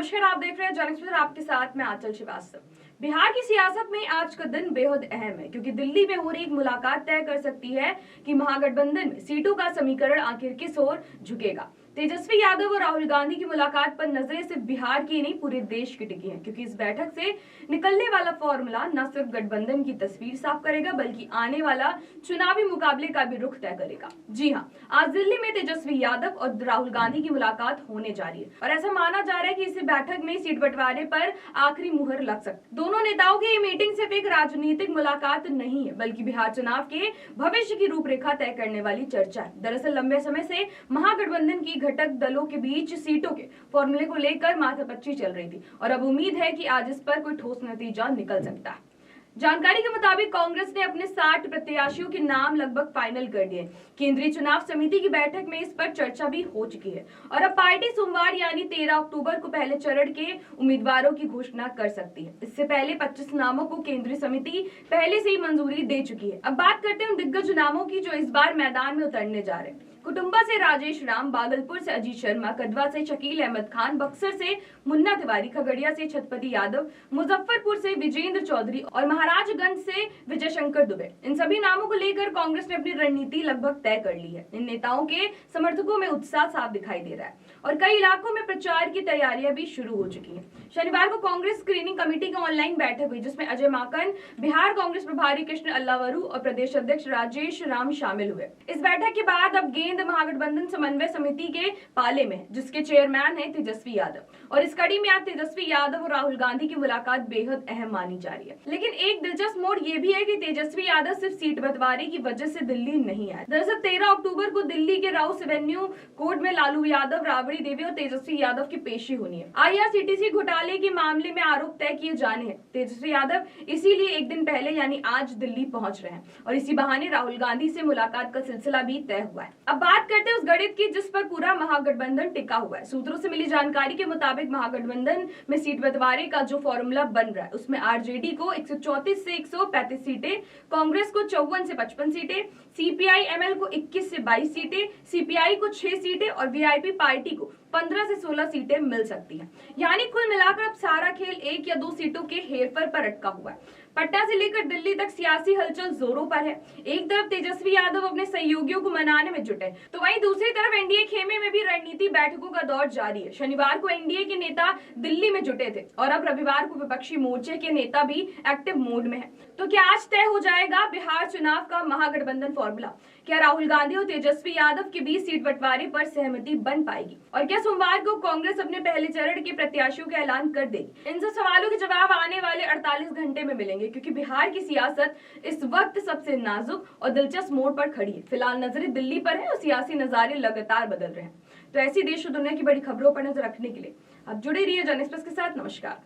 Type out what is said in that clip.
नमस्कार, आप देख रहे हैं जनस्पर्श। आपके साथ मैं आंचल श्रीवास्तव। बिहार की सियासत में आज का दिन बेहद अहम है क्योंकि दिल्ली में हो रही एक मुलाकात तय कर सकती है कि महागठबंधन में सीटों का समीकरण आखिर किस ओर झुकेगा। तेजस्वी यादव और राहुल गांधी की मुलाकात पर नजरें सिर्फ बिहार की नहीं पूरे देश की टिकी हैं क्योंकि इस बैठक से निकलने वाला फॉर्मूला न सिर्फ गठबंधन की तस्वीर साफ करेगा बल्कि आने वाला चुनावी मुकाबले का भी रुख तय करेगा। जी हाँ, आज दिल्ली में तेजस्वी यादव और राहुल गांधी की मुलाकात होने जा रही है और ऐसा माना जा रहा है कि इस बैठक में सीट बंटवारे पर आखिरी मुहर लग सकती है। दोनों नेताओं की ये मीटिंग सिर्फ एक राजनीतिक मुलाकात नहीं है बल्कि बिहार चुनाव के भविष्य की रूपरेखा तय करने वाली चर्चा है। दरअसल लंबे समय से महागठबंधन की घटक दलों के बीच सीटों के फॉर्मूले को लेकर माथापच्ची चल रही थी और अब उम्मीद है कि आज इस पर कोई ठोस नतीजा निकल सकता है। जानकारी के मुताबिक कांग्रेस ने अपने 60 प्रत्याशियों के नाम लगभग फाइनल कर दिए। केंद्रीय चुनाव समिति की बैठक में इस पर चर्चा भी हो चुकी है और अब पार्टी सोमवार यानी 13 अक्टूबर को पहले चरण के उम्मीदवारों की घोषणा कर सकती है। इससे पहले 25 नामों को केंद्रीय समिति पहले से ही मंजूरी दे चुकी है। अब बात करते हैं उन दिग्गज नामों की जो इस बार मैदान में उतरने जा रहे हैं। कुटुंबा से राजेश राम, भागलपुर से अजीत शर्मा, कदवा से शकील अहमद खान, बक्सर से मुन्ना तिवारी, खगड़िया से छत्रपति यादव, मुजफ्फरपुर से विजेंद्र चौधरी और महाराजगंज से विजय शंकर दुबे। इन सभी नामों को लेकर कांग्रेस ने अपनी रणनीति लगभग तय कर ली है। इन नेताओं के समर्थकों में उत्साह साफ दिखाई दे रहा है और कई इलाकों में प्रचार की तैयारियां भी शुरू हो चुकी हैं। शनिवार को कांग्रेस स्क्रीनिंग कमेटी की ऑनलाइन बैठक हुई जिसमें अजय माकन, बिहार कांग्रेस प्रभारी कृष्ण अल्लावरू और प्रदेश अध्यक्ष राजेश राम शामिल हुए। इस बैठक के बाद अब गेंद महागठबंधन समन्वय समिति के पाले में जिसके चेयरमैन है तेजस्वी यादव और इस कड़ी में आज तेजस्वी यादव और राहुल गांधी की मुलाकात बेहद अहम मानी जा रही है। लेकिन एक दिलचस्प मोड़ ये भी है कि तेजस्वी यादव सिर्फ सीट बंटवारे की वजह से दिल्ली नहीं आए। दरअसल 13 अक्टूबर को दिल्ली के राउस एवेन्यू कोर्ट में लालू यादव, राबड़ी देवी और तेजस्वी यादव की पेशी होनी है। IRCTC घोटाले के मामले में आरोप तय किए जाने हैं। तेजस्वी यादव इसीलिए एक दिन पहले यानी आज दिल्ली पहुंच रहे हैं और इसी बहाने राहुल गांधी से मुलाकात का सिलसिला भी तय हुआ है। अब बात करते हैं उस गणित की जिस पर पूरा महागठबंधन टिका हुआ है। सूत्रों से मिली जानकारी के मुताबिक महागठबंधन में सीट बंटवारे का जो फॉर्मूला बन रहा है उसमें आरजेडी को 134 से 135 सीटें, कांग्रेस को 54 से 55 सीटें, CPI-ML को 21 से 22 सीटें, CPI को 6 सीटें और वीआईपी पार्टी को 15 से 16 सीटें मिल सकती हैं। यानी कुल मिलाकर अब सारा खेल 1 या 2 सीटों के हेरफेर पर अटका हुआ है। पटना से लेकर दिल्ली तक सियासी हलचल जोरों पर है। एक तरफ तेजस्वी यादव अपने सहयोगियों को मनाने में जुटे तो वहीं दूसरी तरफ एनडीए खेमे में भी रणनीति बैठकों का दौर जारी है। शनिवार को एनडीए के नेता दिल्ली में जुटे थे और अब रविवार को विपक्षी मोर्चे के नेता भी एक्टिव मोड में है। तो क्या आज तय हो जाएगा बिहार चुनाव का महागठबंधन फॉर्मूला? क्या राहुल गांधी और तेजस्वी यादव के बीच सीट बंटवारे पर सहमति बन पाएगी और क्या सोमवार को कांग्रेस अपने पहले चरण के प्रत्याशियों का ऐलान कर देगी? इन सब सवालों के जवाब आने वाले 48 घंटे में मिलेंगे क्योंकि बिहार की सियासत इस वक्त सबसे नाजुक और दिलचस्प मोड़ पर खड़ी है। फिलहाल नजरें दिल्ली पर है और सियासी नजारे लगातार बदल रहे हैं। तो ऐसी देश और दुनिया की बड़ी खबरों पर नजर रखने के लिए आप जुड़े रहिए जनस्पर्श के साथ। नमस्कार।